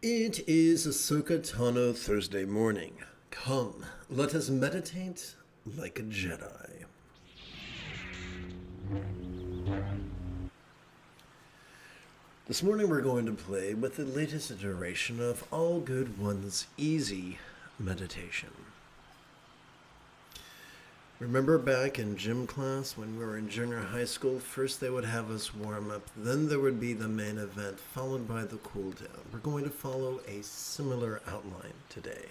It is a Sokatano Thursday morning. Come, let us meditate like a Jedi. This morning we're going to play with the latest iteration of All Good One's Easy Meditation. Remember back in gym class when we were in junior high school, first they would have us warm up, then there would be the main event, followed by the cool down. We're going to follow a similar outline today.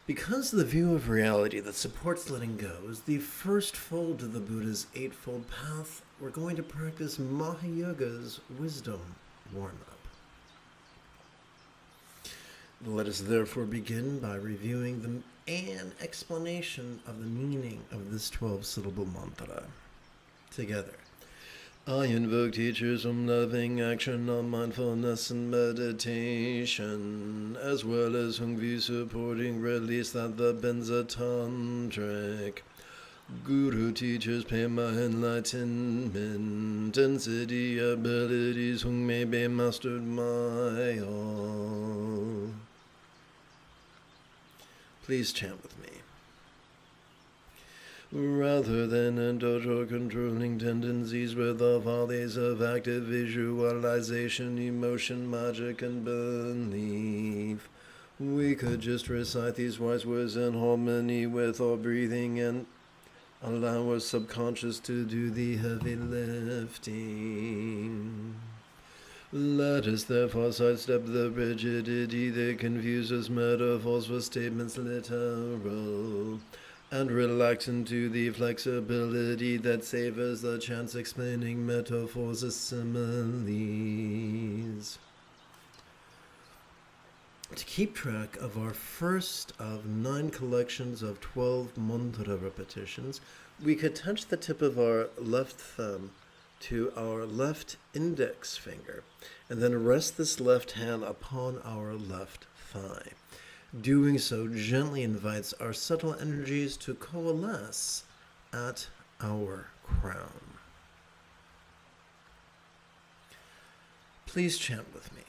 Because the view of reality that supports letting go is the first fold of the Buddha's Eightfold Path, we're going to practice Mahayoga's wisdom warm-up. Let us therefore begin by reviewing an explanation of the meaning of this 12-syllable mantra. Together. I invoke teachers from loving action on mindfulness and meditation, as well as Hungvi supporting release at the Benza Tantric. Guru teachers pay my enlightenment and city abilities whom may be mastered my all. Please chant with me. Rather than indulge or controlling tendencies with the follies of active visualization, emotion, magic, and belief, we could just recite these wise words in harmony with our breathing and allow our subconscious to do the heavy lifting. Let us therefore sidestep the rigidity that confuses metaphors with statements literal, and relax into the flexibility that savors the chance explaining metaphors as similes. To keep track of our first of 9 collections of 12 mantra repetitions, we could touch the tip of our left thumb to our left index finger, and then rest this left hand upon our left thigh. Doing so gently invites our subtle energies to coalesce at our crown. Please chant with me.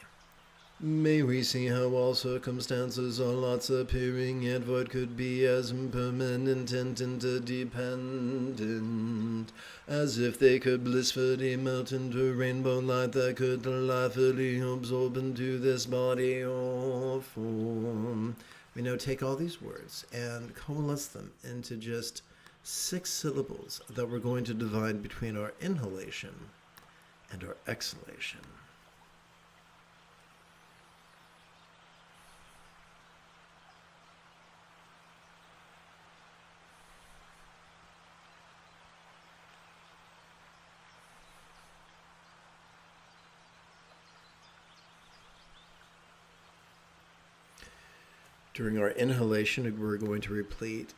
May we see how all circumstances are lots appearing, yet void could be as impermanent and interdependent, as if they could blissfully melt into rainbow light that could delightfully absorb into this body or form. We now take all these words and coalesce them into just 6 syllables that we're going to divide between our inhalation and our exhalation. During our inhalation, we're going to repeat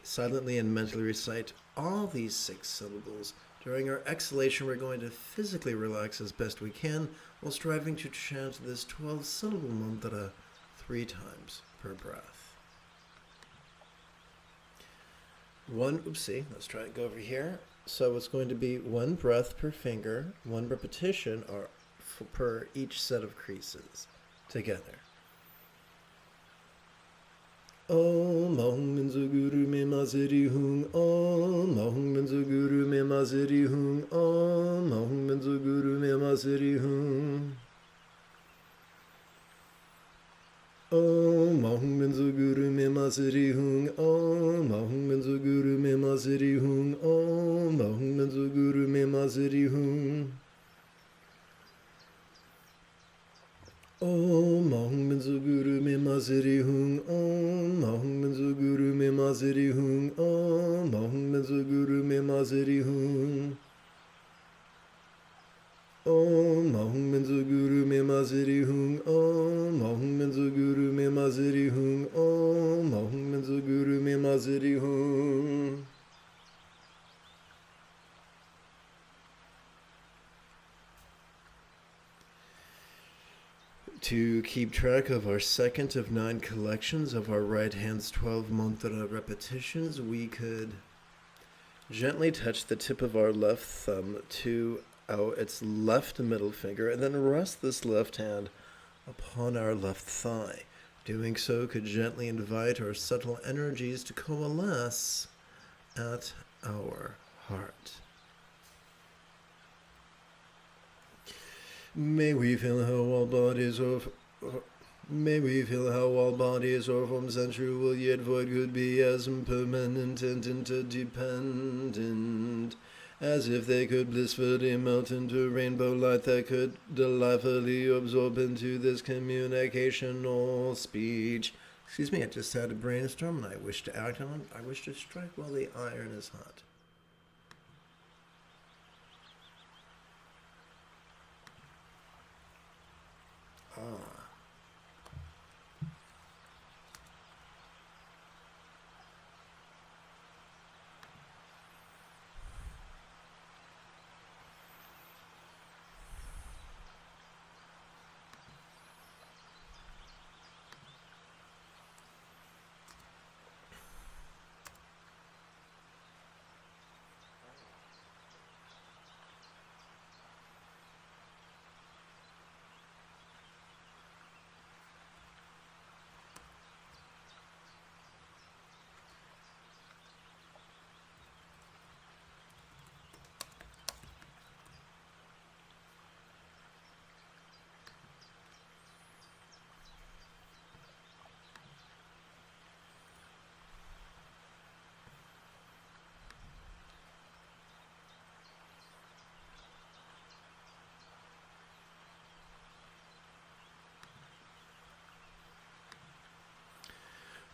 silently and mentally recite all these 6 syllables. During our exhalation, we're going to physically relax as best we can while striving to chant this 12-syllable mantra 3 times per breath. Let's try and go over here. So it's going to be 1 breath per finger, 1 repetition or per each set of creases. Together. Om Ahum Minzu Guru Me Maziri Hung Om Ahum Minzu Guru Me Maziri Hung Om Ahum Minzu Guru Me Maziri Hung Om Ahum Minzu Guru Me Maziri Hung Om Ahum Minzu Guru Me Maziri Hung Om Ahum Minzu Guru Me Maziri Hung Om Ahum Minzu Guru Me Maziri Hung Om Ahum Minzu Guru Me Maziri Hung Om Ahum Minzu Guru Me Maziri Hung Om Ahum Minzu Guru Me Maziri Hung Om Ahum Minzu Guru Me Maziri Hung Om Ahum Minzu Guru Me Maziri Hung. To keep track of our second of 9 collections of our right hand's 12 mantra repetitions, we could gently touch the tip of our left thumb to out its left middle finger and then rest this left hand upon our left thigh. Doing so could gently invite our subtle energies to coalesce at our heart. May we feel how all bodies are forms and true will yet void could be as impermanent and interdependent as if they could blissfully melt into rainbow light that could delightfully absorb into this communicational speech. Excuse me, I just had a brainstorm and I wish to act on it. I wish to strike while the iron is hot.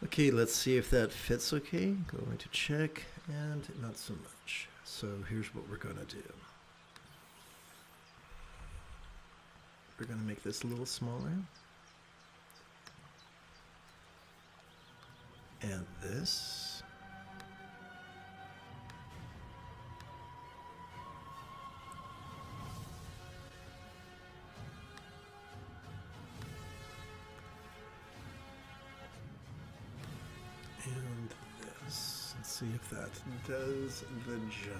Okay, let's see if that fits okay. Going to check, and not so much. So here's what we're going to do. We're going to make this a little smaller. And this. And this. Let's see if that does the job.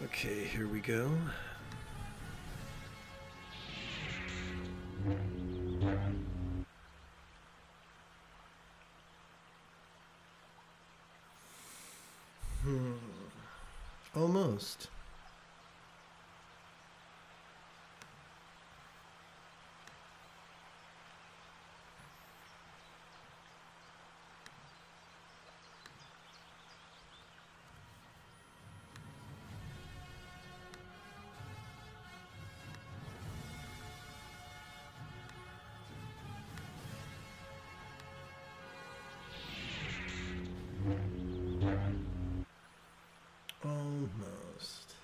Okay, here we go. Almost. Almost.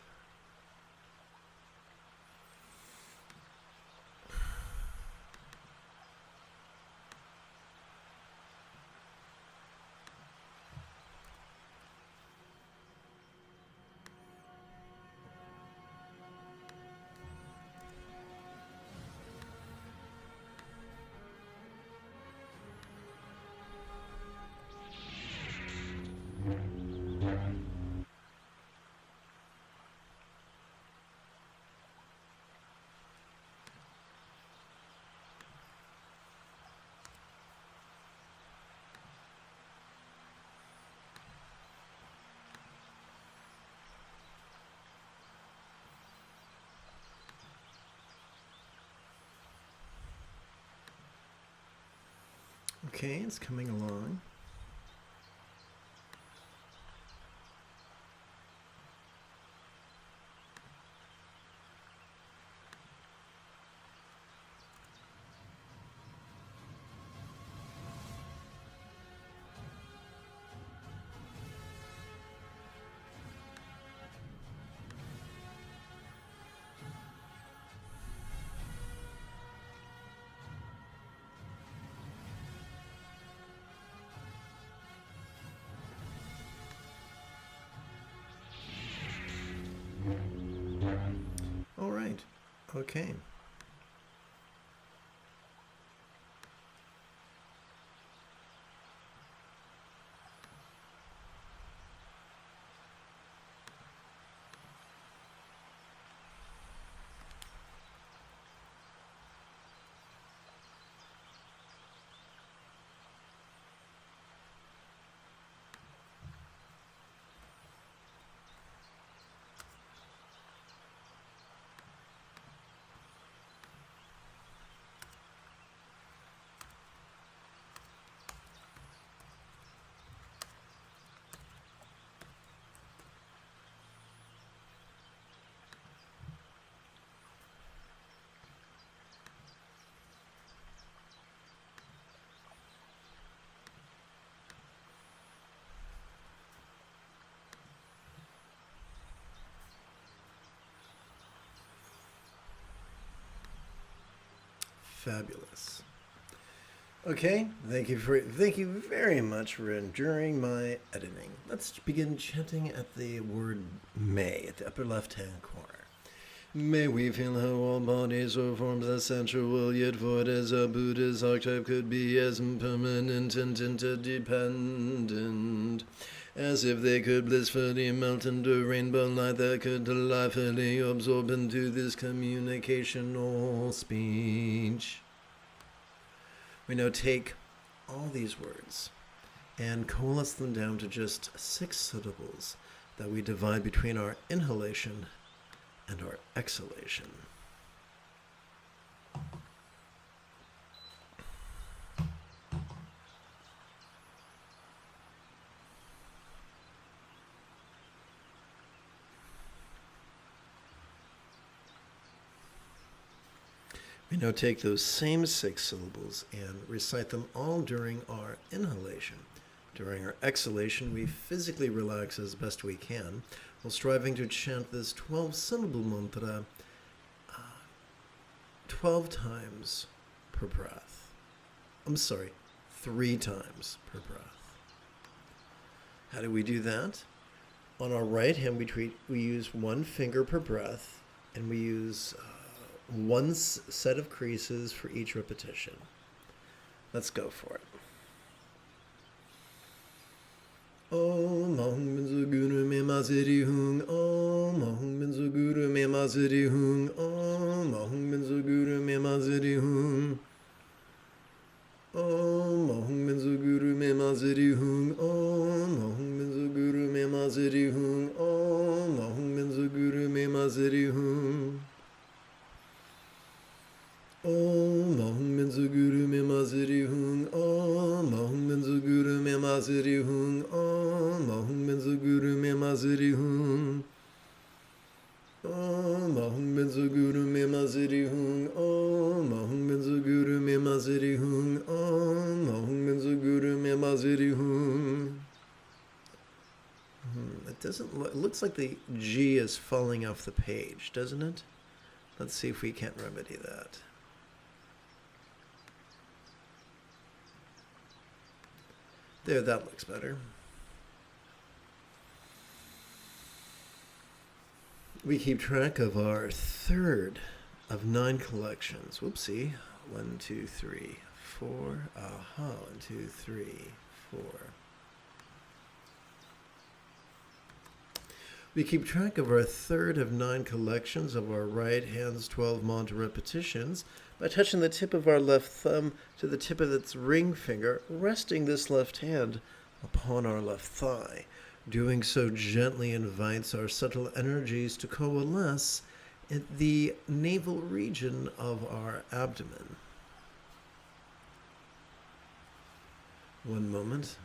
Okay, it's coming along. All right. Okay. Fabulous. Okay, thank you very much for enduring my editing. Let's begin chanting at the word may at the upper left-hand corner. May we feel how all bodies or forms as sensual yet void as a Buddha's archetype could be as impermanent and interdependent, as if they could blissfully melt into rainbow light that could delightfully absorb into this communicational speech. We now take all these words and coalesce them down to just 6 syllables that we divide between our inhalation and our exhalation. We now take those same 6 syllables and recite them all during our inhalation. During our exhalation, we physically relax as best we can while striving to chant this 12-syllable mantra 12 times per breath. 3 times per breath. How do we do that? On our right hand, we use 1 finger per breath, and we use 1 set of creases for each repetition. Let's go for it. Om Ahum Bin Guru Me Maziri Hung. Om Ahum Bin Guru Me Maziri Hung. Om Ahum Bin Guru Me Maziri Hung. Om Ahum Bin Guru Me Maziri Hung. Om Ahum Bin Guru Me Maziri Hung. Om Ahum Bin Guru Me Maziri Hung. Om Ahum Bin Guru Me Maziri Hung. Om Ahum Bin Guru Me Maziri Hung. Om Ahum Bin Guru Me Maziri Hung. Om Ahum Bin Guru Me Maziri Hung. Om Ahum Bin Guru Me Maziri Hung. Om Ahum Bin Guru Me Maziri Hung. It looks like the G is falling off the page, doesn't it? Let's see if we can't remedy that. There, that looks better. We keep track of our 3rd of 9 collections. Whoopsie. 1, 2, 3, 4. Aha. 1, 2, 3, 4. We keep track of our 3rd of 9 collections of our right hand's 12 mantra repetitions by touching the tip of our left thumb to the tip of its ring finger, resting this left hand upon our left thigh. Doing so gently invites our subtle energies to coalesce in the navel region of our abdomen. One moment.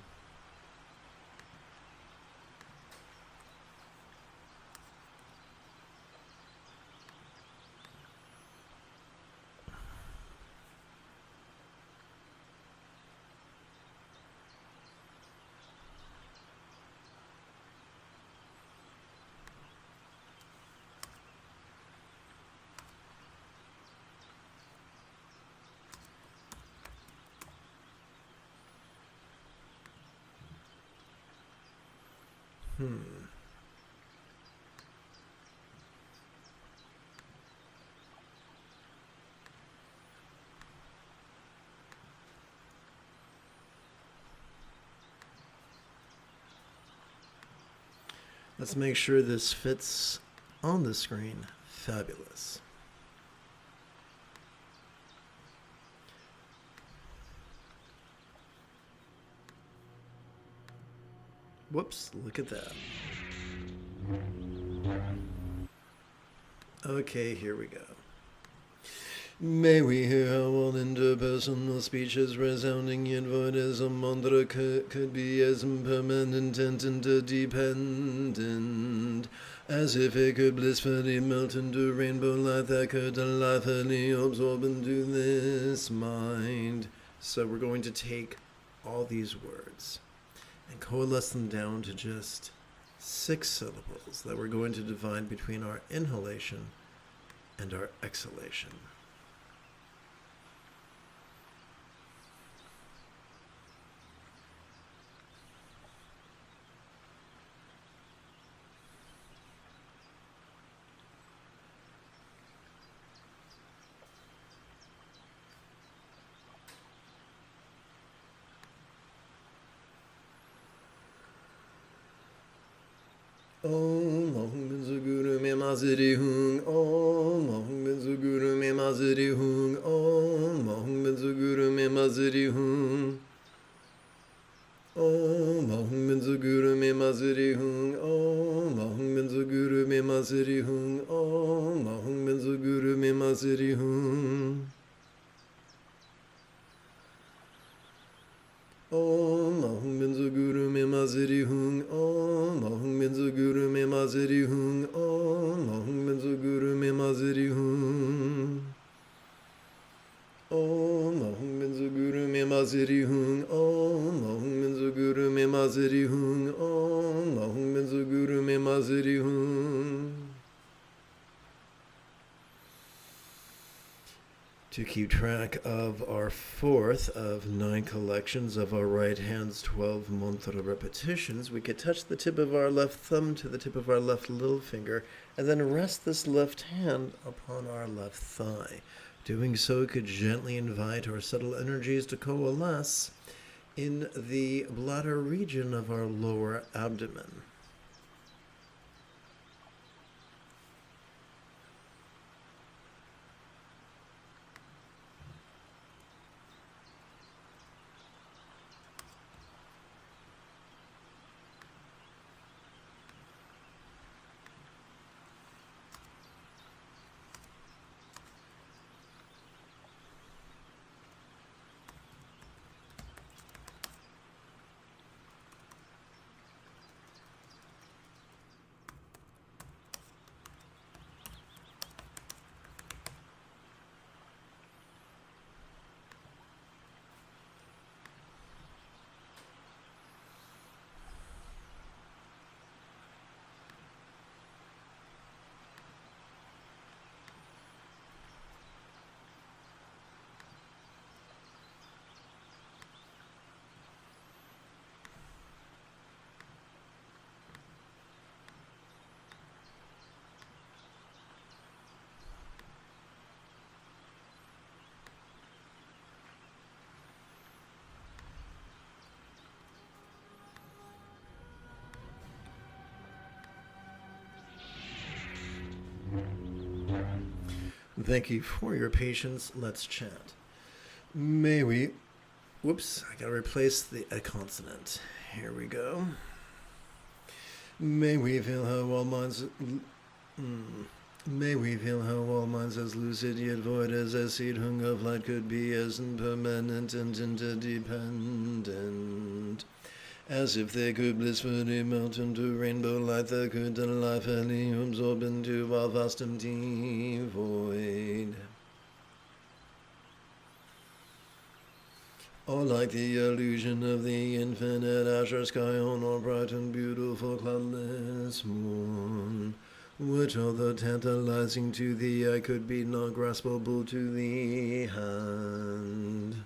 Let's make sure this fits on the screen. Fabulous. Whoops, look at that. Okay, here we go. May we hear how all interpersonal speech is resounding yet void as a mantra could be as impermanent and interdependent, as if it could blissfully melt into rainbow light that could delightfully absorb into this mind. So we're going to take all these words and coalesce them down to just 6 syllables that we're going to divide between our inhalation and our exhalation. Om Ahum Binzu Guru Me Maziri Hung. Om Ahum Binzu Guru Me Maziri Hung. Om Ahum Binzu Guru Me Maziri Hung. Om Ahum Binzu Guru Me Maziri Hung. Om Ahum Binzu Guru Me Maziri Hung. Om Ahum Binzu Guru Me Maziri Hung. Om Ahum Binzu Guru Me Maziri Hung. Om Ahum Binzu Guru Me Maziri Hung. Om Ahum Binzu Guru Me Maziri Hung. Om Ahum Binzu Guru Me Maziri Hung. Om Ahum Binzu Guru Me Maziri Hung. Om Ahum Binzu Guru Me Maziri Hung. To keep track of our fourth of 9 collections of our right hand's 12 mantra repetitions, we could touch the tip of our left thumb to the tip of our left little finger and then rest this left hand upon our left thigh. Doing so could gently invite our subtle energies to coalesce in the bladder region of our lower abdomen. Thank you for your patience. Let's chant. May we... Whoops, I gotta replace a consonant. Here we go. May we feel how all minds... May we feel how all minds as lucid yet void as a seed hung of light could be, as impermanent and interdependent. As if they could blissfully melt into rainbow light that could delightfully absorb into our vast empty void. Or like the illusion of the infinite azure sky on a bright and beautiful cloudless morn, which although tantalizing to the eye could be not graspable to the hand.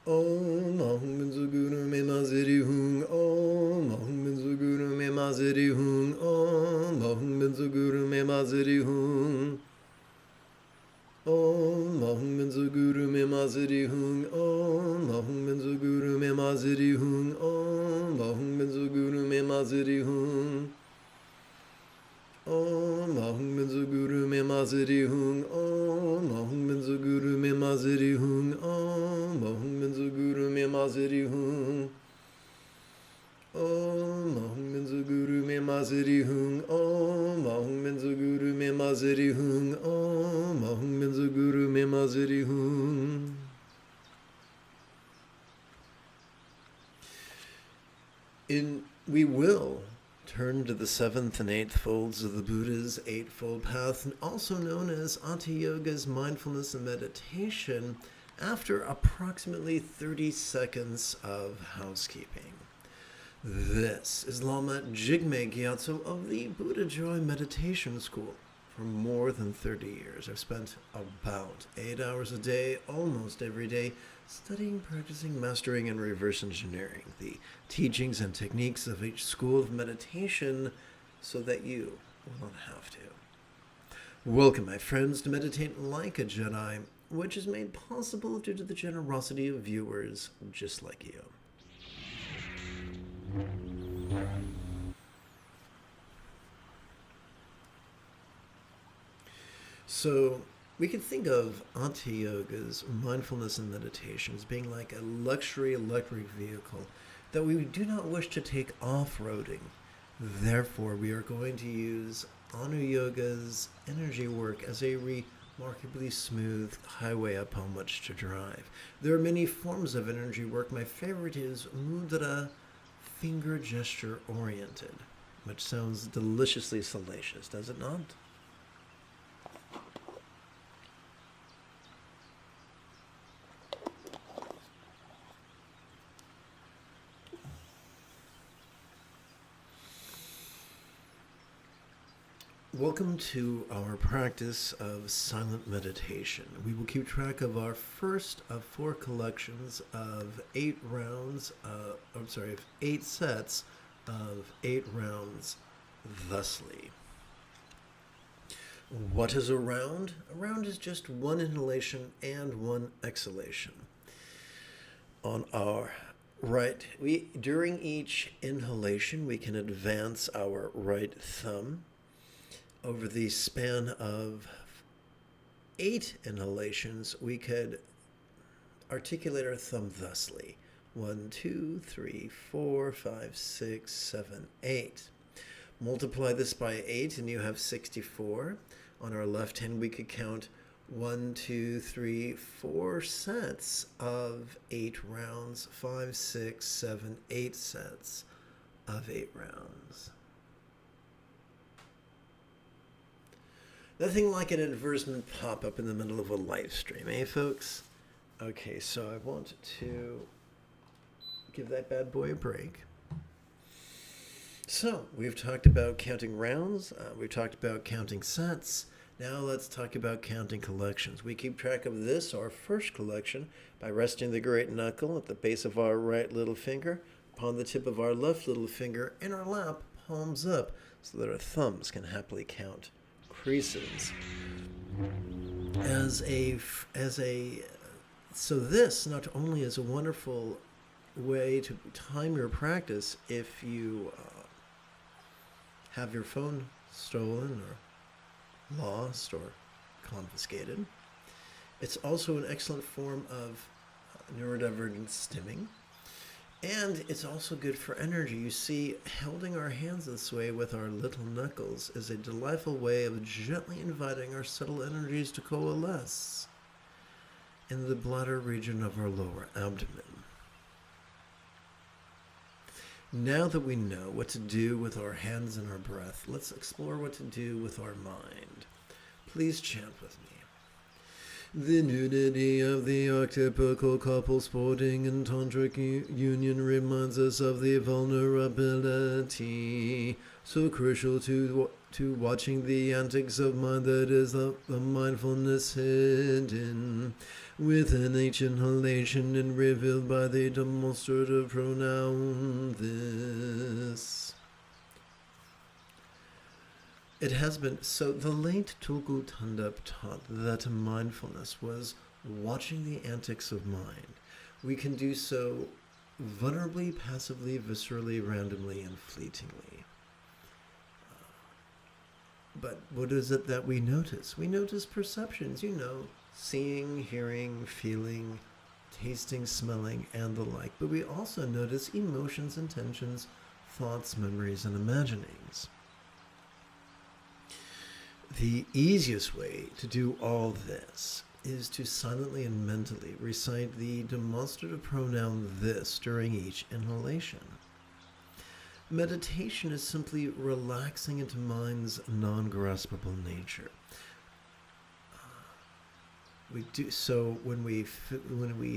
Om Ahum Binzu Guru Me Maziri Hung. Om Ahum Binzu Guru Me Maziri Hung. Om Ahum Binzu Guru Me Maziri Hung. Om Ahum Binzu Guru Me Maziri Hung. Om Ahum Binzu Guru Me Maziri Hung. Om Ahum Binzu Guru Me Maziri Hung. Om Ahum Binzu Guru Me Maziri Hung. Om Ahum Binzu Guru Me Maziri Hung. Om Ahum Binzu Guru Me Maziri Hung. Om Ahum Binzu Guru Me Maziri Hung. Om Ahum Binzu Guru Me Maziri Hung. Om Ahum Binzu Guru Me Maziri Hung. We will turn to the 7th and 8th folds of the Buddha's Eightfold Path, also known as Hatha Yoga's mindfulness and meditation, after approximately 30 seconds of housekeeping. This is Lama Jigme Gyatso of the Buddha Joy Meditation School. for more than 30 years. I've spent about 8 hours a day, almost every day, studying, practicing, mastering, and reverse engineering the teachings and techniques of each school of meditation so that you will not have to. Welcome, my friends, to Meditate Like a Jedi, which is made possible due to the generosity of viewers just like you. So, we can think of Hatha Yoga's mindfulness and meditation as being like a luxury electric vehicle that we do not wish to take off-roading. Therefore, we are going to use Anu Yoga's energy work as a remarkably smooth highway upon which to drive. There are many forms of energy work. My favorite is mudra, finger gesture oriented, which sounds deliciously salacious, does it not? Welcome to our practice of silent meditation. We will keep track of our first of 4 collections of 8 rounds, 8 sets of 8 rounds thusly. What is a round? A round is just one inhalation and one exhalation. On our right, during each inhalation, we can advance our right thumb. Over the span of 8 inhalations, we could articulate our thumb thusly. 1, 2, 3, 4, 5, 6, 7, 8. Multiply this by 8 and you have 64. On our left hand, we could count 1, 2, 3, 4 sets of 8 rounds. 5, 6, 7, 8 sets of 8 rounds. Nothing like an advertisement pop up in the middle of a live stream, eh, folks? Okay, so I want to give that bad boy a break. So, we've talked about counting rounds, we've talked about counting sets. Now let's talk about counting collections. We keep track of this, our first collection, by resting the great knuckle at the base of our right little finger, upon the tip of our left little finger, in our lap, palms up, so that our thumbs can happily count creases. So this not only is a wonderful way to time your practice if you have your phone stolen or lost or confiscated. It's also an excellent form of neurodivergent stimming. And it's also good for energy. You see, holding our hands this way with our little knuckles is a delightful way of gently inviting our subtle energies to coalesce in the bladder region of our lower abdomen. Now that we know what to do with our hands and our breath, let's explore what to do with our mind. Please chant with me. The nudity of the octuple couple sporting in tantric union reminds us of the vulnerability so crucial to watching the antics of mind that is the mindfulness hidden within each inhalation and revealed by the demonstrative pronoun this. It has been, so the late Tulku Thondup taught that mindfulness was watching the antics of mind. We can do so vulnerably, passively, viscerally, randomly, and fleetingly. But what is it that we notice? We notice perceptions, seeing, hearing, feeling, tasting, smelling, and the like. But we also notice emotions, intentions, thoughts, memories, and imaginings. The easiest way to do all this is to silently and mentally recite the demonstrative pronoun this during each inhalation. Meditation is simply relaxing into mind's non-graspable nature. We do so when we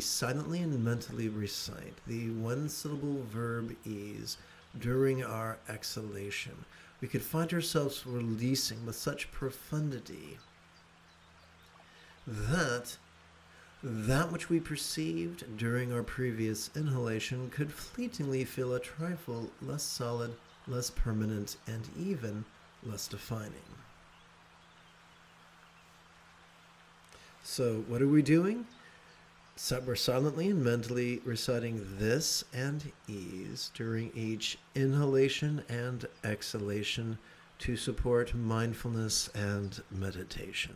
silently and mentally recite the one-syllable verb ease during our exhalation. we could find ourselves releasing with such profundity that that which we perceived during our previous inhalation could fleetingly feel a trifle less solid, less permanent, and even less defining. So what are we doing? So we're silently and mentally reciting this and ease during each inhalation and exhalation to support mindfulness and meditation.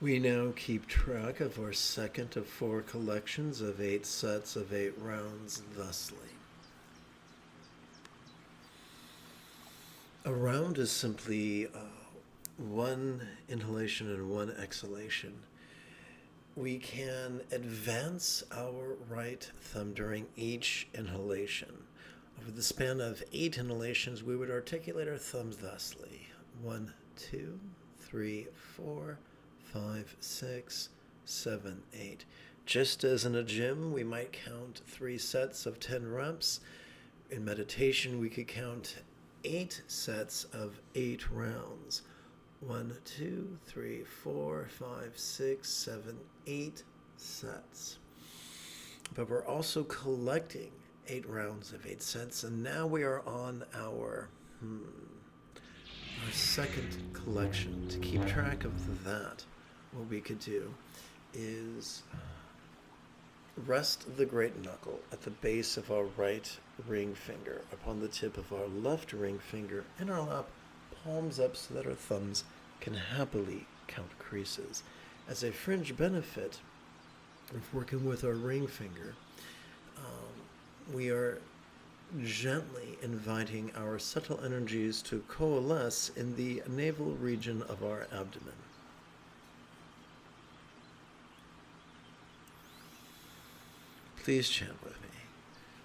We now keep track of our second of 4 collections of 8 sets of 8 rounds thusly. A round is simply 1 inhalation and 1 exhalation. We can advance our right thumb during each inhalation. Over the span of 8 inhalations, we would articulate our thumbs thusly. 1, 2, 3, 4, 5, 6, 7, 8. Just as in a gym, we might count 3 sets of 10 reps. In meditation, we could count 8 sets of 8 rounds. 1, 2, 3, 4, 5, 6, 7, 8 sets. But we're also collecting 8 rounds of 8 sets, and now we are on our second collection. To keep track of that, what we could do is rest the great knuckle at the base of our right ring finger upon the tip of our left ring finger in our lap, palms up so that our thumbs can happily count creases. As a fringe benefit of working with our ring finger, we are gently inviting our subtle energies to coalesce in the navel region of our abdomen. Please chant with me.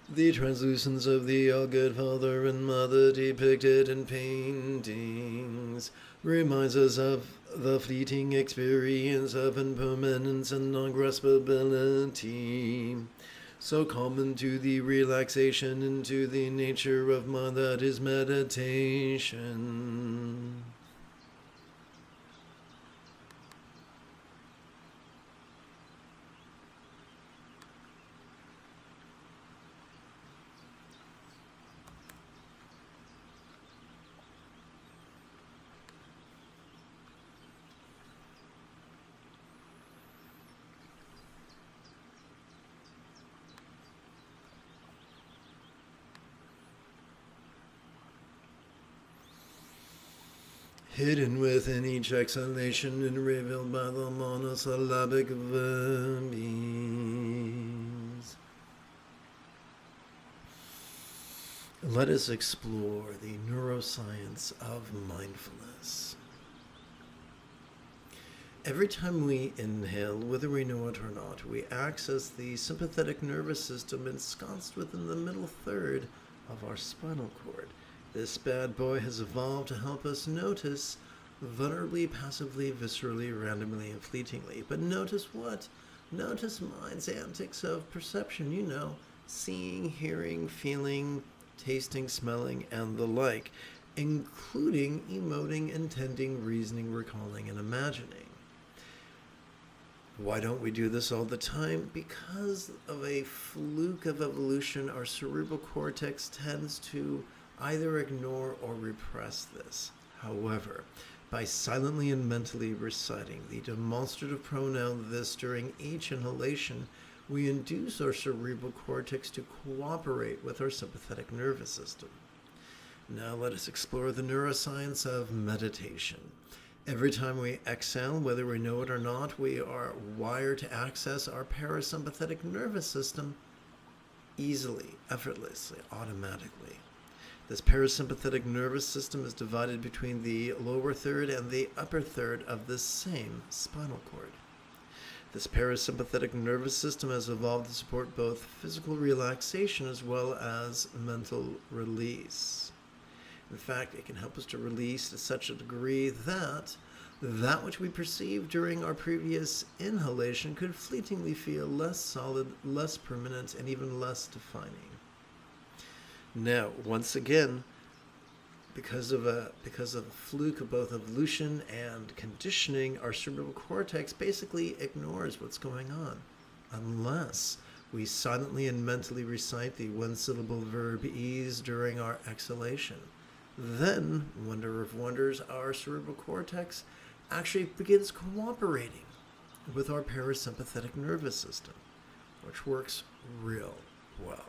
The translucence of the all-good Father and Mother depicted in paintings reminds us of the fleeting experience of impermanence and non-graspability, so common to the relaxation into the nature of mind that is meditation. Hidden within each exhalation and revealed by the monosyllabic verbies. Let us explore the neuroscience of mindfulness. Every time we inhale, whether we know it or not, we access the sympathetic nervous system ensconced within the middle third of our spinal cord. This bad boy has evolved to help us notice vulnerably, passively, viscerally, randomly, and fleetingly. But notice what? Notice mind's antics of perception, seeing, hearing, feeling, tasting, smelling, and the like, including emoting, intending, reasoning, recalling, and imagining. Why don't we do this all the time? Because of a fluke of evolution, our cerebral cortex tends to either ignore or repress this. However, by silently and mentally reciting the demonstrative pronoun this during each inhalation, we induce our cerebral cortex to cooperate with our sympathetic nervous system. Now let us explore the neuroscience of meditation. Every time we exhale, whether we know it or not, we are wired to access our parasympathetic nervous system easily, effortlessly, automatically. This parasympathetic nervous system is divided between the lower third and the upper third of the same spinal cord. This parasympathetic nervous system has evolved to support both physical relaxation as well as mental release. In fact, it can help us to release to such a degree that which we perceived during our previous inhalation could fleetingly feel less solid, less permanent, and even less defining. Now, once again, because of a fluke of both evolution and conditioning, our cerebral cortex basically ignores what's going on, unless we silently and mentally recite the one-syllable verb ease during our exhalation. Then, wonder of wonders, our cerebral cortex actually begins cooperating with our parasympathetic nervous system, which works real well.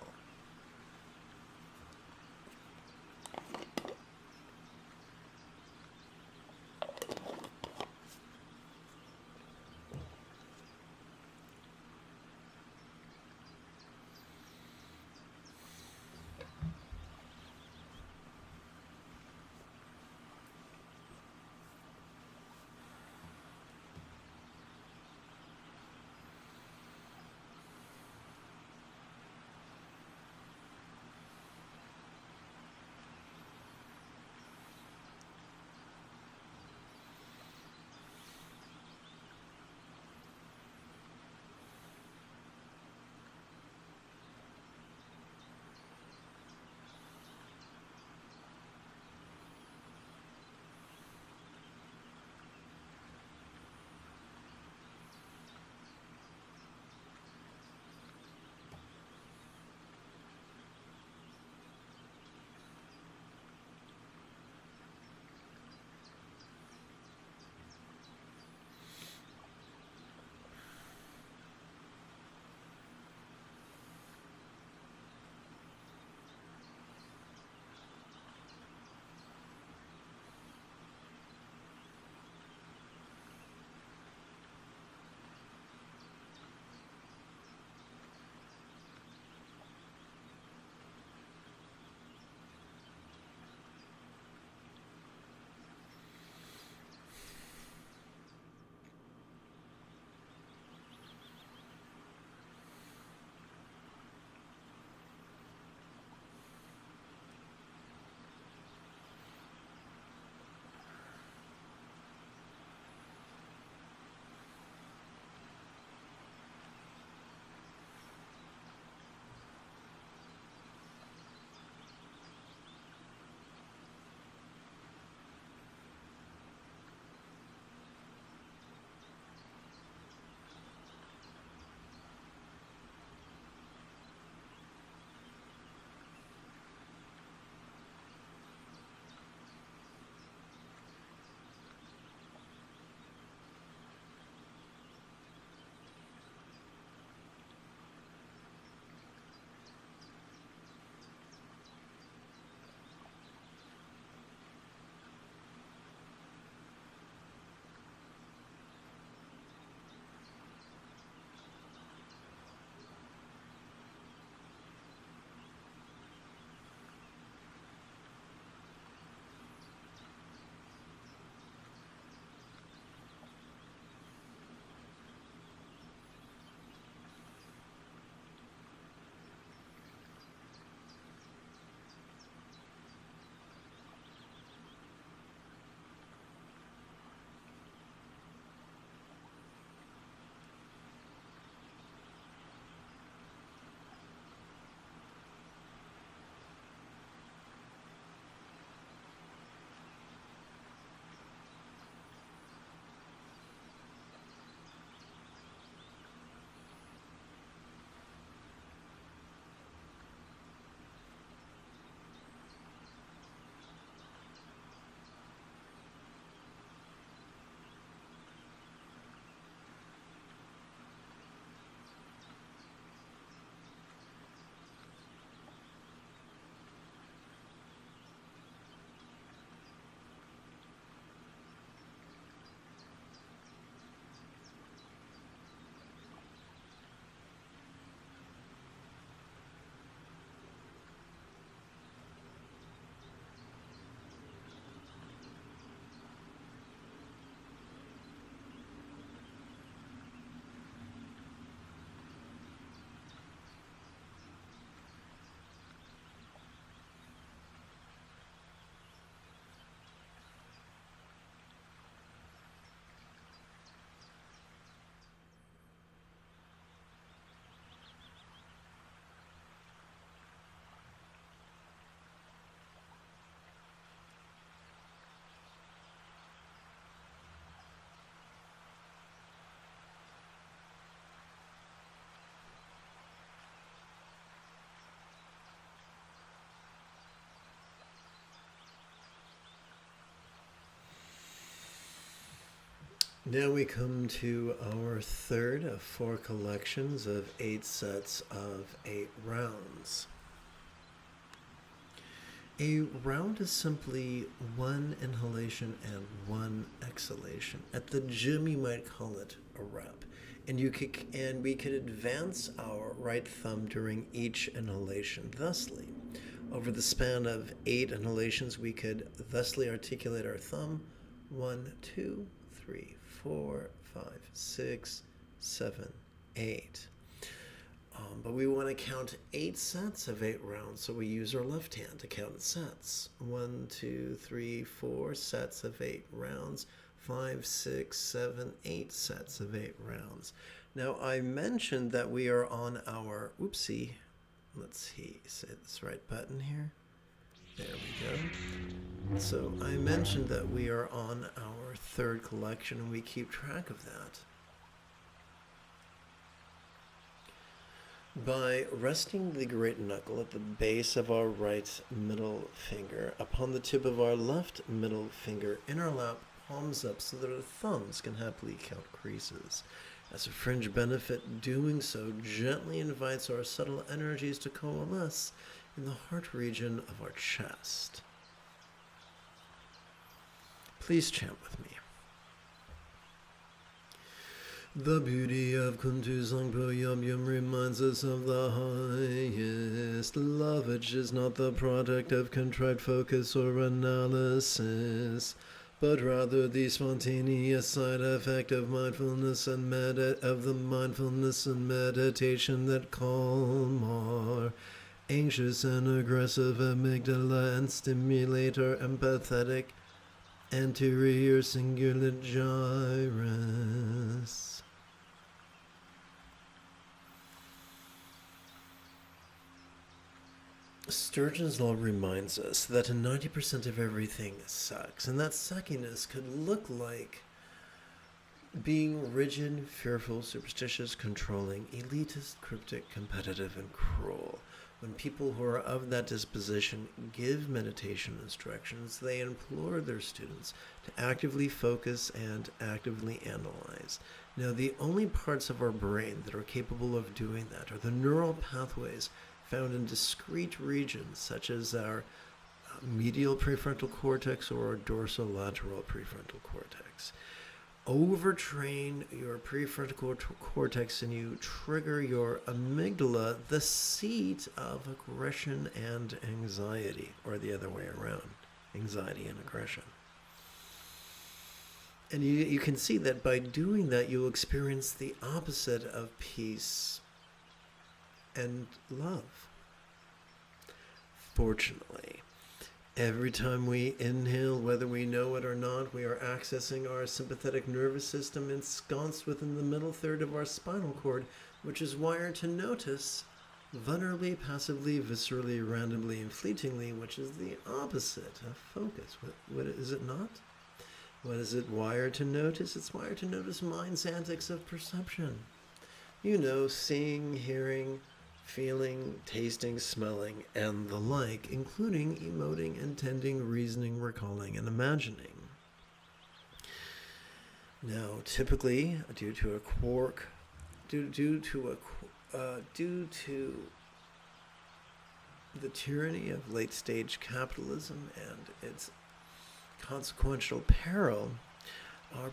Now we come to our third of 4 collections of 8 sets of 8 rounds. A round is simply 1 inhalation and 1 exhalation. At the gym, you might call it a rep. And we could advance our right thumb during each inhalation thusly. Over the span of 8 inhalations, we could thusly articulate our thumb 1, 2, 3, 4, 5, 6, 7, 8. But we want to count 8 sets of 8 rounds, so we use our left hand to count sets. 1, 2, 3, 4 sets of 8 rounds. 5, 6, 7, 8 sets of 8 rounds. Now, I mentioned that we are on our, let's see, say this right button here. There we go. So I mentioned that we are on our 3rd collection, and we keep track of that by resting the great knuckle at the base of our right middle finger upon the tip of our left middle finger in our lap, palms up, so that our thumbs can happily count creases. As a fringe benefit, doing so gently invites our subtle energies to coalesce in the heart region of our chest. Please chant with me. The beauty of Kuntu Sangpo Yum Yum reminds us of the highest love, which is not the product of contrite focus or analysis, but rather the spontaneous side effect of mindfulness and meditation that calm our anxious and aggressive amygdala and stimulate our empathetic anterior cingulate gyrus. Sturgeon's law reminds us that 90% of everything sucks, and that suckiness could look like being rigid, fearful, superstitious, controlling, elitist, cryptic, competitive, and cruel. When people who are of that disposition give meditation instructions, they implore their students to actively focus and actively analyze. Now, the only parts of our brain that are capable of doing that are the neural pathways found in discrete regions such as our medial prefrontal cortex or our dorsolateral prefrontal cortex. Overtrain your prefrontal cortex and you trigger your amygdala, the seat of aggression and anxiety, or the other way around, anxiety and aggression. And you can see that by doing that, you'll experience the opposite of peace and love. Fortunately, every time we inhale, whether we know it or not, we are accessing our sympathetic nervous system ensconced within the middle third of our spinal cord, which is wired to notice vulnerably, passively, viscerally, randomly, and fleetingly, which is the opposite of focus. What is it not? What is it wired to notice? It's wired to notice mind's antics of perception. You know, seeing, hearing, feeling, tasting, smelling, and the like, including emoting, intending, reasoning, recalling, and imagining. Now, typically, due to the tyranny of late-stage capitalism and its consequential peril, our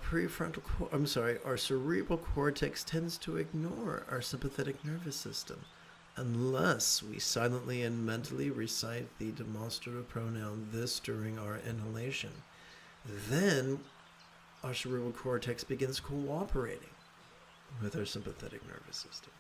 cerebral cortex tends to ignore our sympathetic nervous system unless we silently and mentally recite the demonstrative pronoun this during our inhalation. Then our cerebral cortex begins cooperating with our sympathetic nervous system.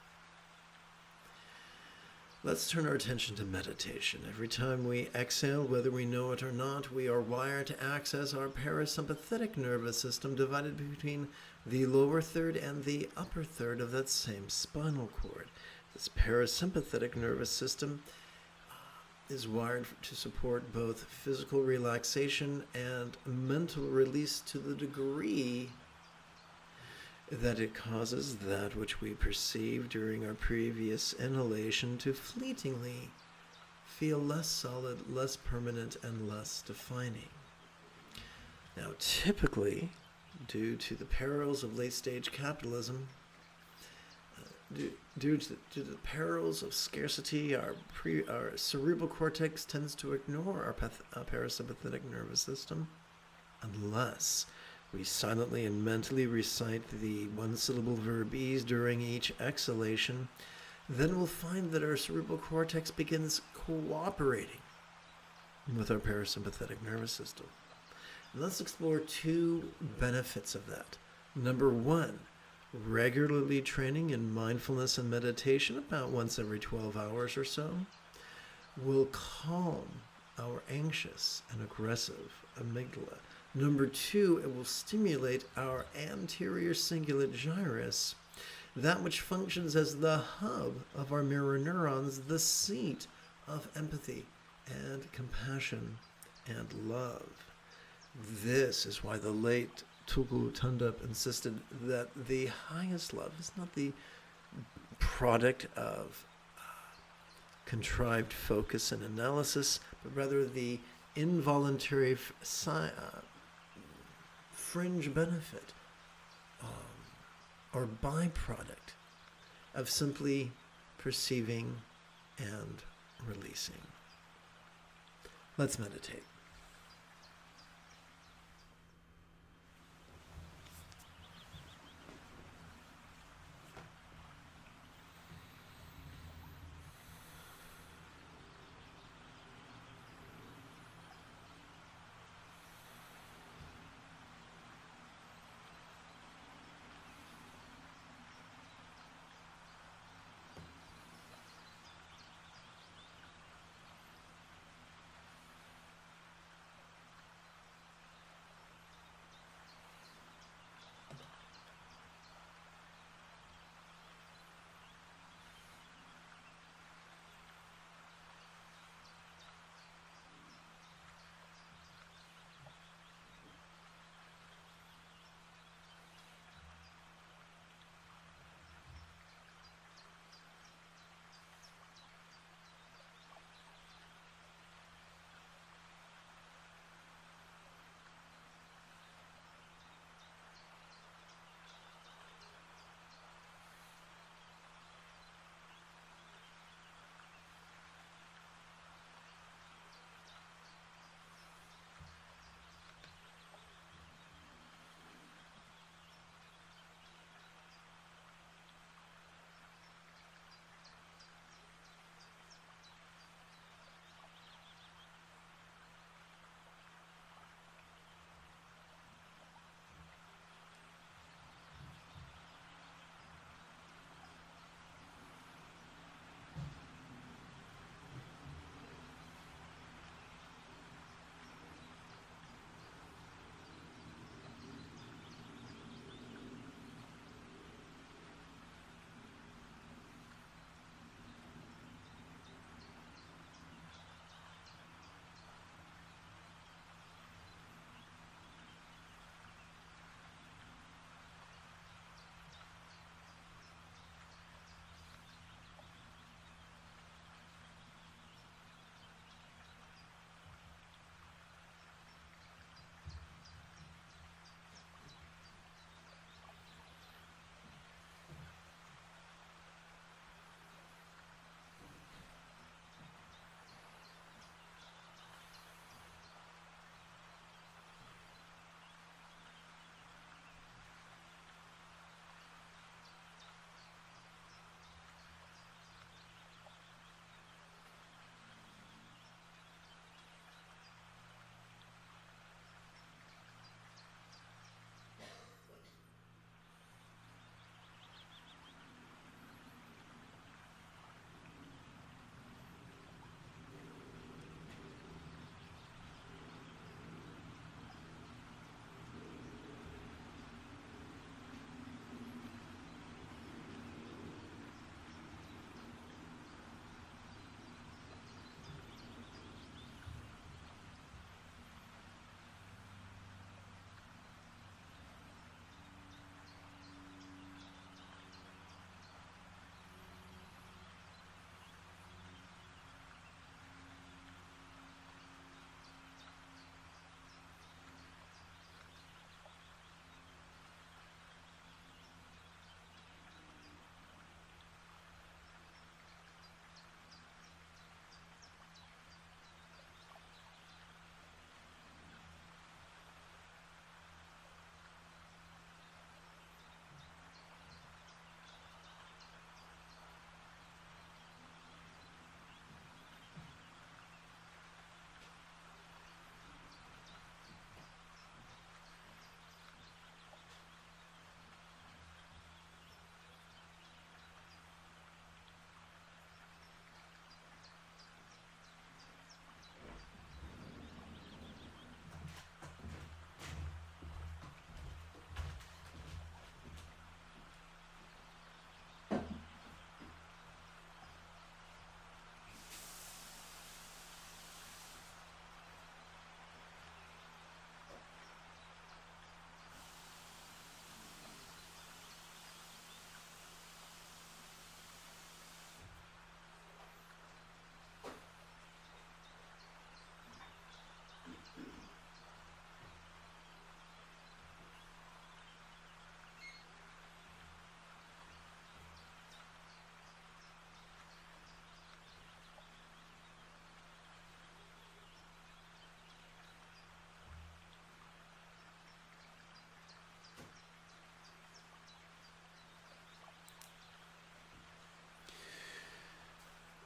Let's turn our attention to meditation. Every time we exhale, whether we know it or not, we are wired to access our parasympathetic nervous system divided between the lower third and the upper third of that same spinal cord. This parasympathetic nervous system is wired to support both physical relaxation and mental release to the degree that it causes that which we perceive during our previous inhalation to fleetingly feel less solid, less permanent, and less defining. Now, typically, due to the perils of late-stage capitalism, due to the perils of scarcity, our cerebral cortex tends to ignore our parasympathetic nervous system unless we silently and mentally recite the one-syllable verbies during each exhalation. Then we'll find that our cerebral cortex begins cooperating with our parasympathetic nervous system. And let's explore two benefits of that. Number one, regularly training in mindfulness and meditation about once every 12 hours or so will calm our anxious and aggressive amygdala. Number two, it will stimulate our anterior cingulate gyrus, that which functions as the hub of our mirror neurons, the seat of empathy and compassion and love. This is why the late Tulku Thondup insisted that the highest love is not the product of contrived focus and analysis, but rather the involuntary fringe benefit or byproduct of simply perceiving and releasing. Let's meditate.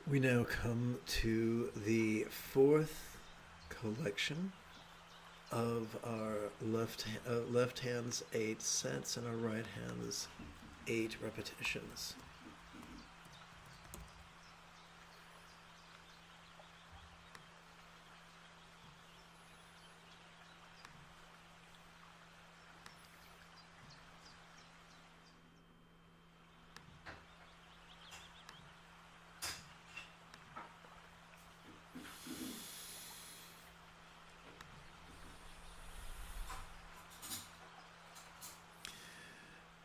We now come to the fourth collection of our left hand's 8 sets and our right hand's 8 repetitions.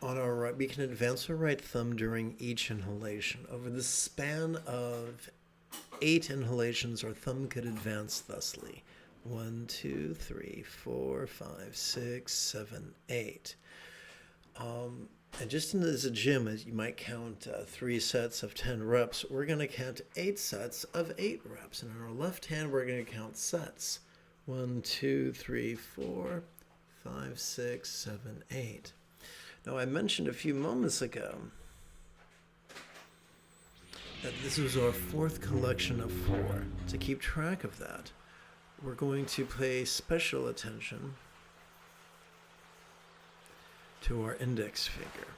On our right, we can advance our right thumb during each inhalation. Over the span of 8 inhalations, our thumb could advance thusly. 1, 2, 3, 4, 5, 6, 7, 8. And just as a gym, as you might count 3 sets of 10 reps, we're going to count 8 sets of 8 reps. And in our left hand, we're going to count sets. 1, 2, 3, 4, 5, 6, 7, 8. Now, I mentioned a few moments ago that this was our 4th collection of 4. To keep track of that, we're going to pay special attention to our index finger.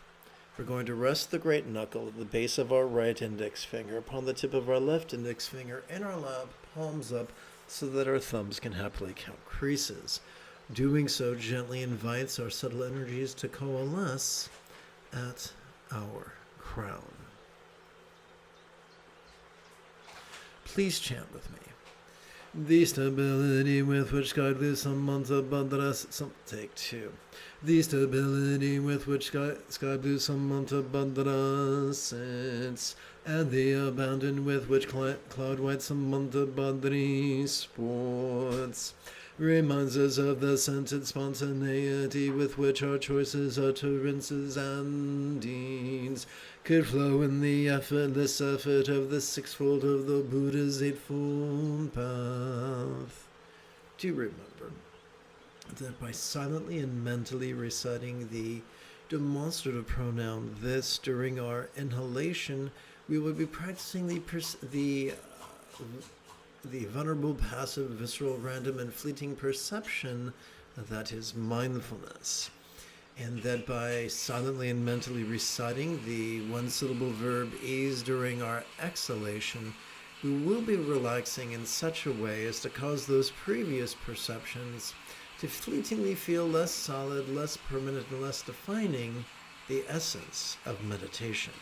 We're going to rest the great knuckle at the base of our right index finger upon the tip of our left index finger in our lap, palms up, so that our thumbs can happily count creases. Doing so gently invites our subtle energies to coalesce at our crown. Please chant with me. The stability with which God lives some months above us. Take 2. The stability with which sky blue some month above us sits, and the abandon with which cloud white some month above sports, reminds us of the scented spontaneity with which our choices, utterances, and deeds could flow in the effortless effort of the sixfold of the Buddha's eightfold path. Do remember that by silently and mentally reciting the demonstrative pronoun this during our inhalation, we will be practicing the vulnerable, passive, visceral, random, and fleeting perception that is mindfulness. And that by silently and mentally reciting the one-syllable verb ease during our exhalation, we will be relaxing in such a way as to cause those previous perceptions to fleetingly feel less solid, less permanent, and less defining the essence of meditation.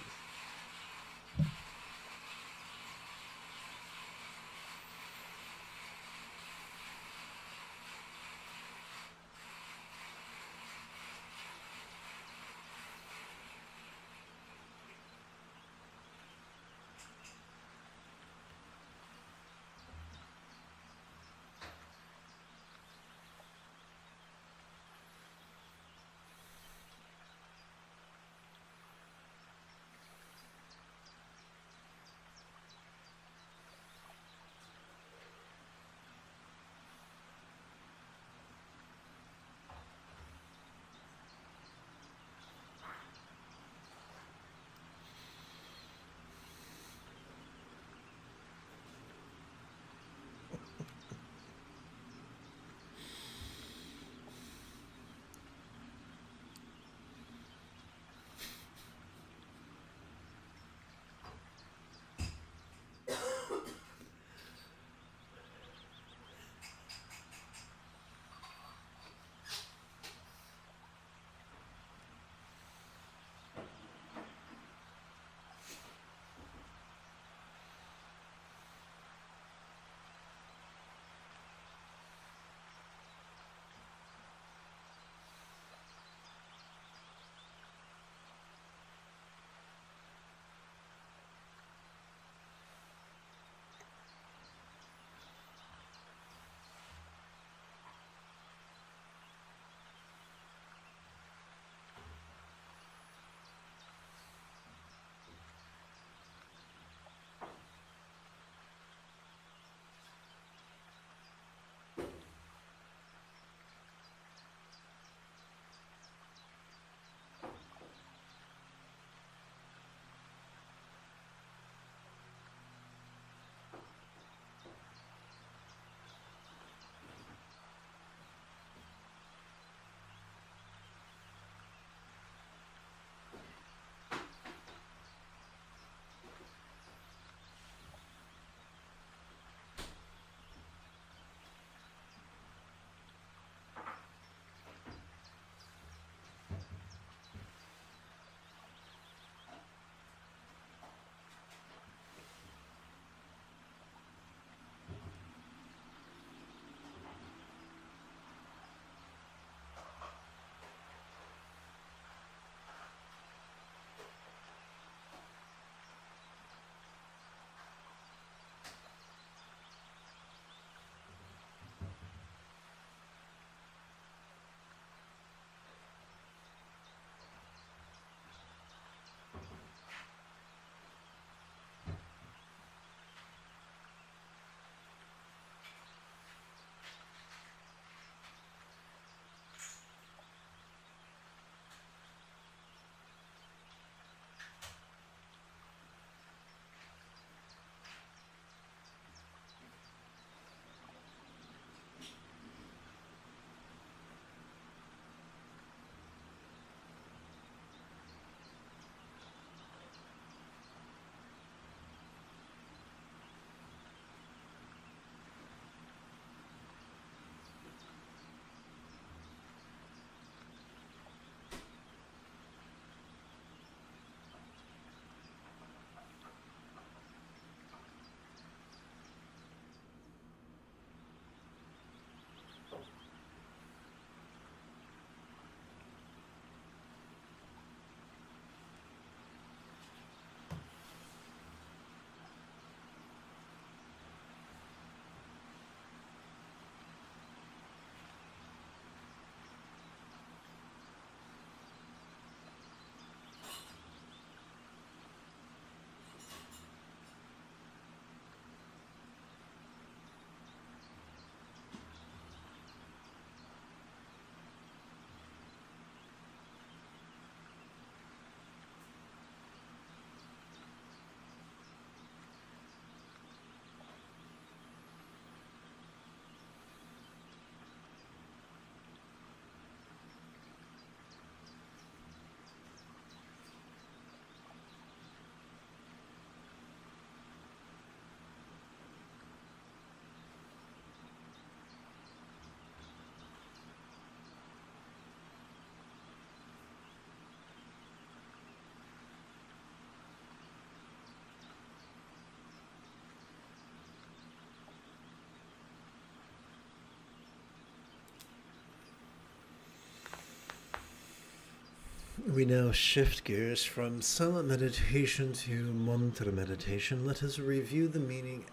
We now shift gears from silent meditation to mantra meditation. Let us review the meaning,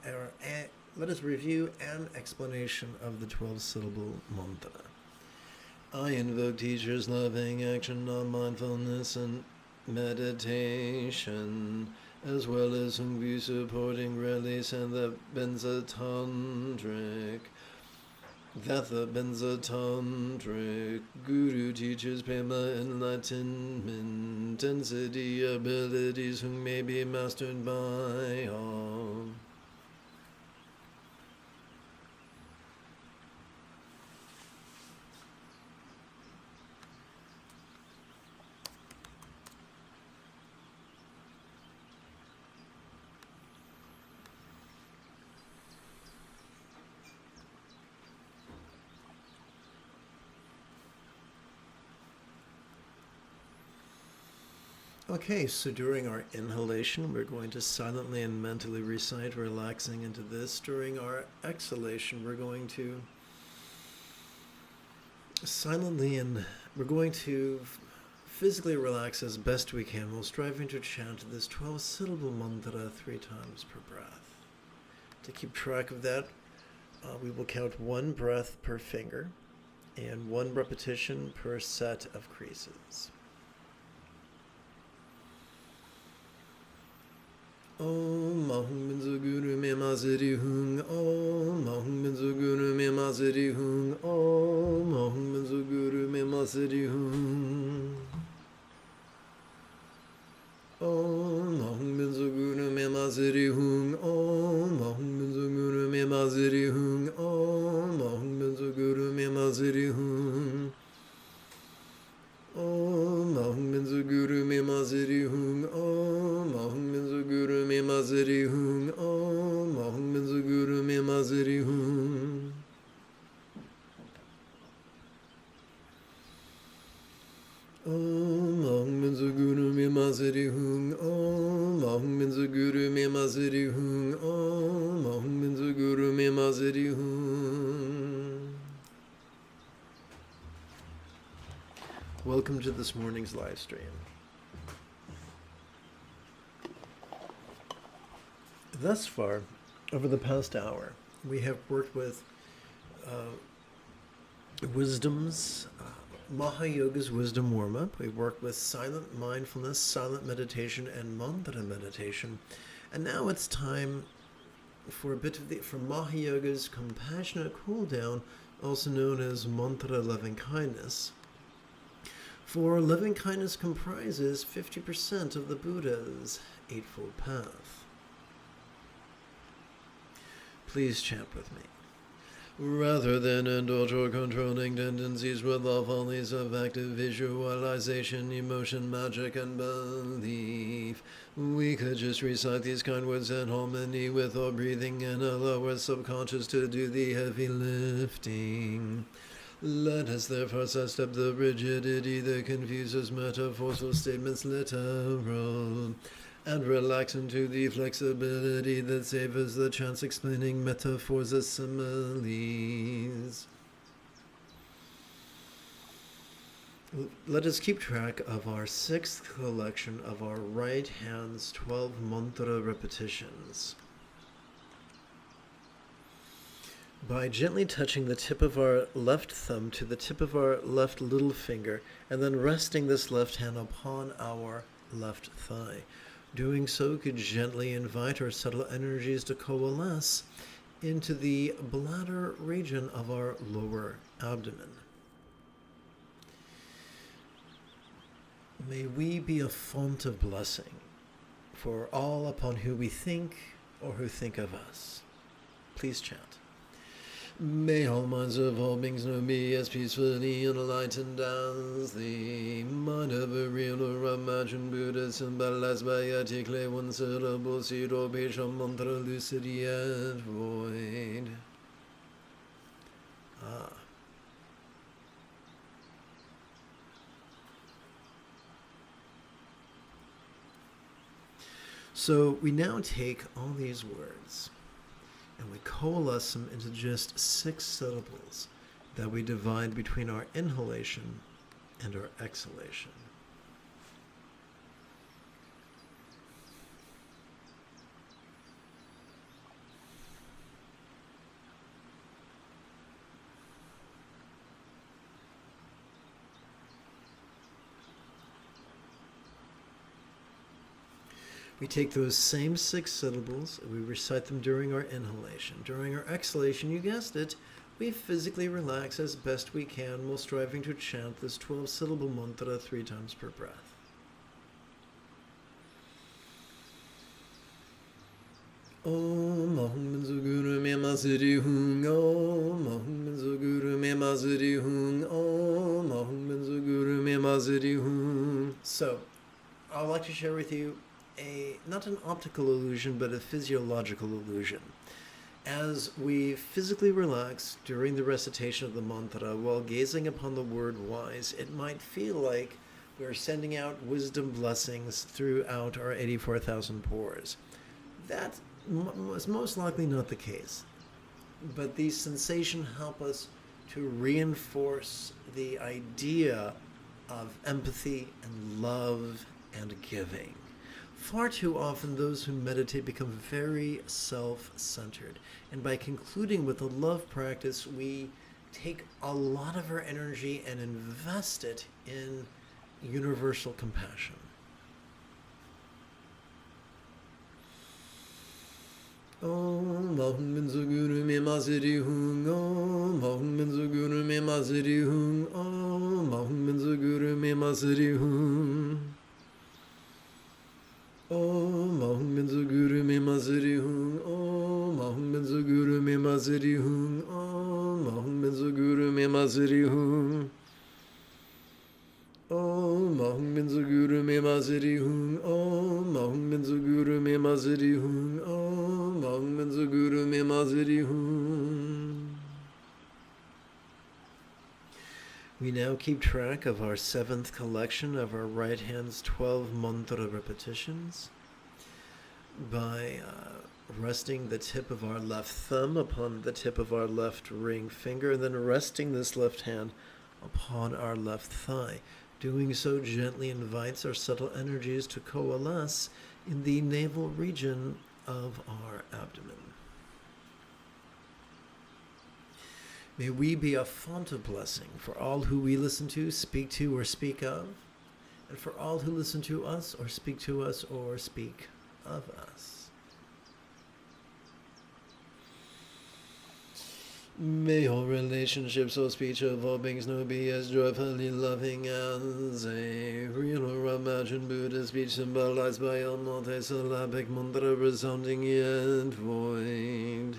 let us review an explanation of the 12-syllable mantra. I invoke teachers' loving action on mindfulness and meditation, as well as Hungbu supporting release and the Benzatantric. That the Benzatantric Guru teaches Prema enlightenment, density abilities who may be mastered by all. Okay, so during our inhalation, we're going to silently and mentally recite, relaxing into this. During our exhalation, we're going to we're going to physically relax as best we can while striving to chant this 12-syllable mantra 3 times per breath. To keep track of that, we will count 1 breath per finger and 1 repetition per set of creases. Om Mahum Benzo Guru Me Maziri Hung. Om Mahum Benzo Guru Me Maziri Hung. Om Mahum Benzo Guru Me Maziri Hung. Om Mahum Benzo Guru Me Maziri Hung. Om Mahum Benzo Guru Me Maziri Hung. Om Mahum Benzo Guru Me Maziri Hung. Om Mahum Benzo Guru Me Maziri Hung. Om Mahum Benzo Guru Me Maziri Hung. Om Mahum Benzo Guru Me Maziri Hung. Om Mahum Benzo Guru Me Maziri Hung. Om Mahum Benzo Guru Me Maziri Hung. Om Mahum Benzo Guru Me Maziri Hung. Welcome to this morning's live stream. Thus far, over the past hour, we have worked with wisdom's, Mahayoga's wisdom warm-up. We worked with silent mindfulness, silent meditation, and mantra meditation. And now it's time for a bit of for Mahayoga's compassionate cool-down, also known as mantra loving kindness. For loving kindness comprises 50% of the Buddha's Eightfold Path. Please chant with me. Rather than indulge or controlling tendencies with all follies of active visualization, emotion, magic, and belief, we could just recite these kind words in harmony with our breathing and allow our subconscious to do the heavy lifting. Let us therefore sidestep the rigidity that confuses metaphorical statements literal, and relax into the flexibility that savors the chance explaining metaphors as similes. Let us keep track of our 6th collection of our right hand's 12 mantra repetitions. By gently touching the tip of our left thumb to the tip of our left little finger, and then resting this left hand upon our left thigh. Doing so could gently invite our subtle energies to coalesce into the bladder region of our lower abdomen. May we be a font of blessing for all upon who we think or who think of us. Please chant. May all minds of all beings know me as peacefully enlightened as the mind of a real or imagined Buddha symbolized by a clay 1-syllable seed or Bisham mantra lucid yet void. So we now take all these words and we coalesce them into just 6 syllables that we divide between our inhalation and our exhalation. We take those same 6 syllables, we recite them during our inhalation. During our exhalation, you guessed it, we physically relax as best we can while striving to chant this 12-syllable mantra 3 times per breath. Om Ahum Minzu Guru Me Maziri Hung Om Ahum Minzu Guru Me Maziri Hung Om Ahum Minzu Guru Me Maziri Hung. So, I'd like to share with you not an optical illusion, but a physiological illusion. As we physically relax during the recitation of the mantra while gazing upon the word wise, it might feel like we're sending out wisdom blessings throughout our 84,000 pores. That is most likely not the case. But these sensations help us to reinforce the idea of empathy and love and giving. Far too often, those who meditate become very self-centered. And by concluding with a love practice, we take a lot of our energy and invest it in universal compassion. Om Ahum Minzu Guru Me Maziri Hung Om Ahum Minzu Guru Me Maziri Hung Om Ahum Minzu Guru Me Maziri Hung Om Ahum Minzu Guru Me Maziri Hung Om Ahum Minzu Guru Me Maziri Hung Om Ahum Minzu Guru Me Maziri Hung Om Ahum Minzu Guru Me Maziri Hung Om Ahum Minzu Guru Me Maziri Hung Om Ahum Minzu Guru Me Maziri Hung. We now keep track of our 7th collection of our right hand's 12 mantra repetitions by resting the tip of our left thumb upon the tip of our left ring finger, and then resting this left hand upon our left thigh. Doing so gently invites our subtle energies to coalesce in the navel region of our abdomen. May we be a font of blessing for all who we listen to, speak to, or speak of, and for all who listen to us, or speak to us, or speak of us. May all relationships or speech of all beings know be as joyfully loving as a real or imagined Buddha speech symbolized by a multi-syllabic mantra resounding yet void.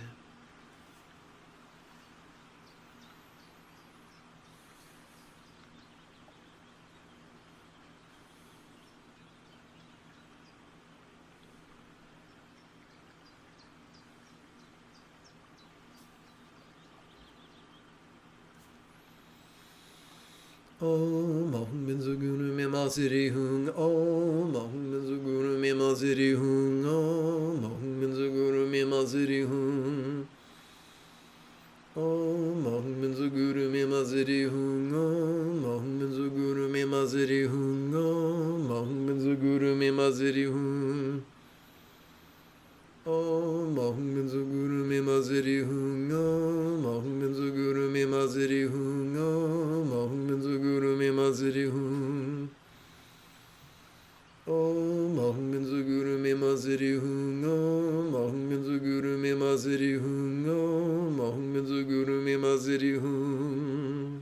Om Ahum Minzu Guru Me Maziri Hung Om Ahum Minzu Guru Me Maziri Hung Om Ahum Minzu Guru Me Maziri Hung Om Ahum Minzu Guru Me Maziri Hung Om Ahum Minzu Guru Me Maziri Hung Om Ahum Minzu Guru Me Maziri Hung Om Ahum Minzu Guru Me Maziri Hung Om Ahum Minzu Guru Me Maziri Hung Om Ahum Minzu Guru Me Maziri Hung Om Ahum Minzu Guru Me Maziri Hung Om Ahum Minzu Guru Me Maziri Hung Om Ahum Minzu Guru Me Maziri Hung.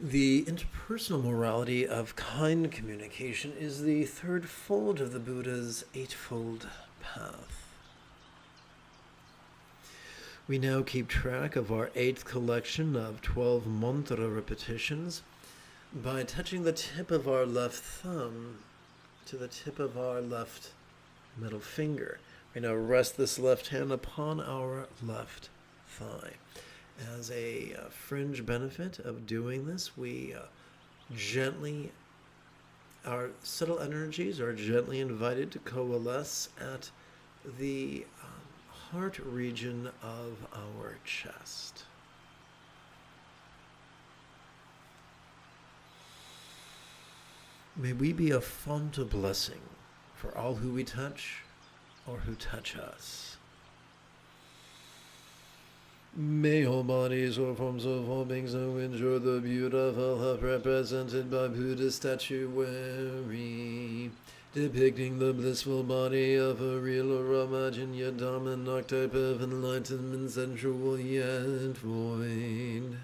The interpersonal morality of kind communication is the 3rd fold of the Buddha's 8-fold path. We now keep track of our 8th collection of 12 mantra repetitions by touching the tip of our left thumb to the tip of our left middle finger. We now rest this left hand upon our left thigh. As a fringe benefit of doing this, we our subtle energies are gently invited to coalesce at the heart region of our chest. May we be a font of blessing for all who we touch or who touch us. May all bodies or forms of all beings who enjoy the beautiful health represented by Buddha statuary, depicting the blissful body of a real or imagined yet dominant archetype of enlightenment, sensual yet void.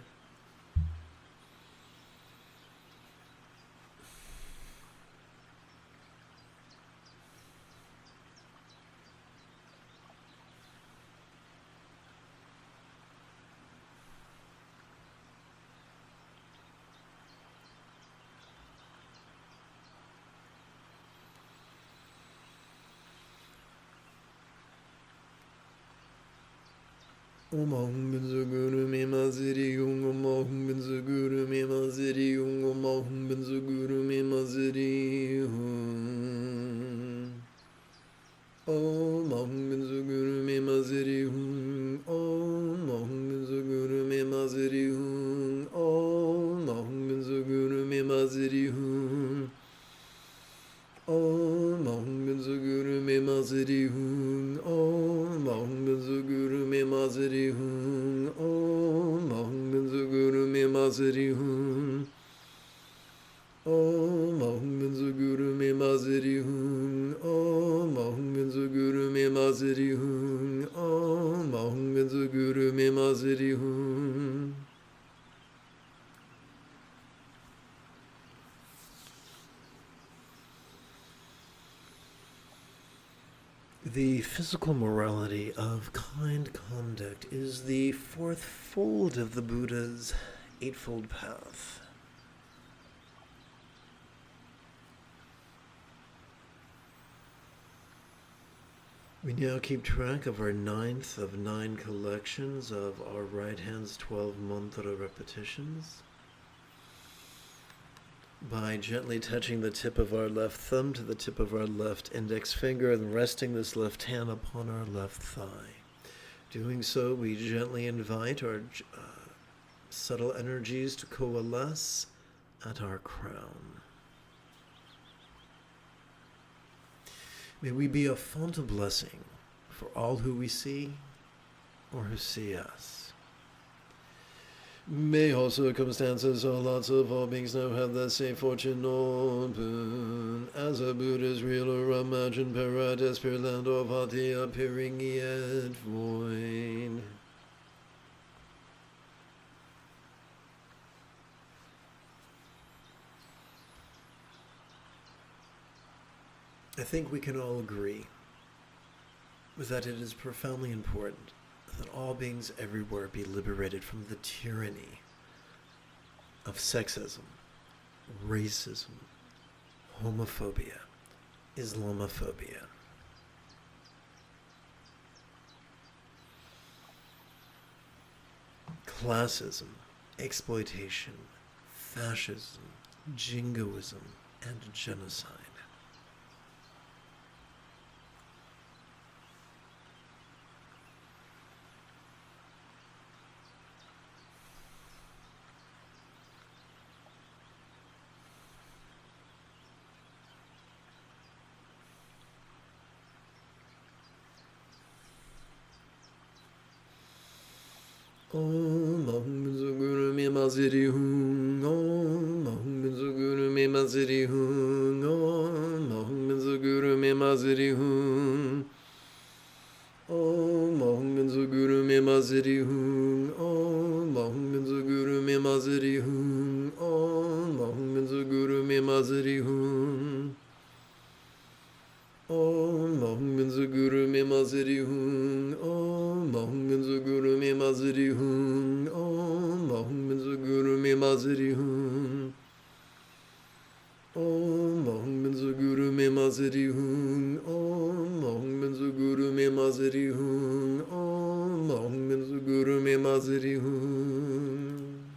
Om Ahum Bin Suguru Me Maziri Yung Om Ahum Bin Suguru Me Maziri Yung Om Ahum Bin Suguru Me Maziri Yung Om Ahum Bin Suguru Me Maziri Yung Om Ahum Bin Suguru Me Maziri Yung Om Ahum Bin Suguru Me Maziri Yung Om Ahum Bin Suguru Me Maziri Yung Om Ahum Bin Suguru Me Maziri Yung Om Ahum Bin Suguru Me Maziri Yung Om Ahum Bin Suguru Me Maziri Yung Om Ahum Bin Suguru Me Maziri Yung Om Ahum Bin Suguru Me Maziri Yung. The physical morality of kind conduct is the fourth fold of the Buddha's Eightfold Path. We now keep track of our ninth of 9 collections of our right hand's 12 mantra repetitions by gently touching the tip of our left thumb to the tip of our left index finger and resting this left hand upon our left thigh. Doing so, we gently invite our subtle energies to coalesce at our crown. May we be a font of blessing for all who we see or who see us. May all circumstances or lots of all beings now have that same fortune or boon, as a Buddha's real or imagined paradise, pure land or bhakti appearing yet void. I think we can all agree that it is profoundly important that all beings everywhere be liberated from the tyranny of sexism, racism, homophobia, Islamophobia. Classism, exploitation, fascism, jingoism, and genocide. Om Ahum Bin Suguru Me Maziri Hung. Om Ahum Bin Suguru Me Maziri Hung. Om Ahum Bin Suguru Me Maziri Hung. Om Ahum Bin Suguru Me Maziri Hung. Om Ahum Bin Suguru Me Maziri Hung. Om Ahum Bin Suguru Me Maziri Hung. Om Ahum Bin Suguru Me Maziri Hung. Om Ahum Bin Suguru Me Maziri Hung. Om Ahum Bin Suguru Me Maziri Hung. Om Ahum Bin Suguru Me Maziri Hung. Om Ahum Bin Suguru Me Maziri Hung. Om Ahum Bin Suguru Me Maziri Hung.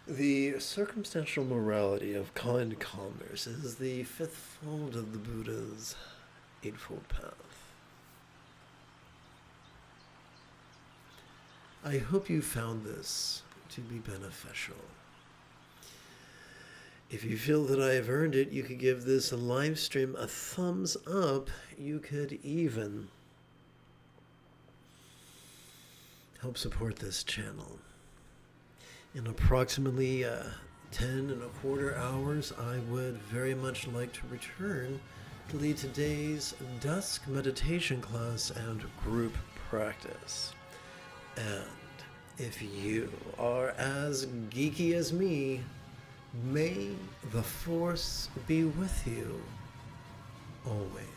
The circumstantial morality of kind commerce is the fifth fold of the Buddha's Eightfold Path. I hope you found this to be beneficial. If you feel that I have earned it, you could give this live stream a thumbs up. You could even help support this channel. In approximately 10 1/4 hours, I would very much like to return to lead today's dusk meditation class and group practice. And if you are as geeky as me, may the Force be with you always.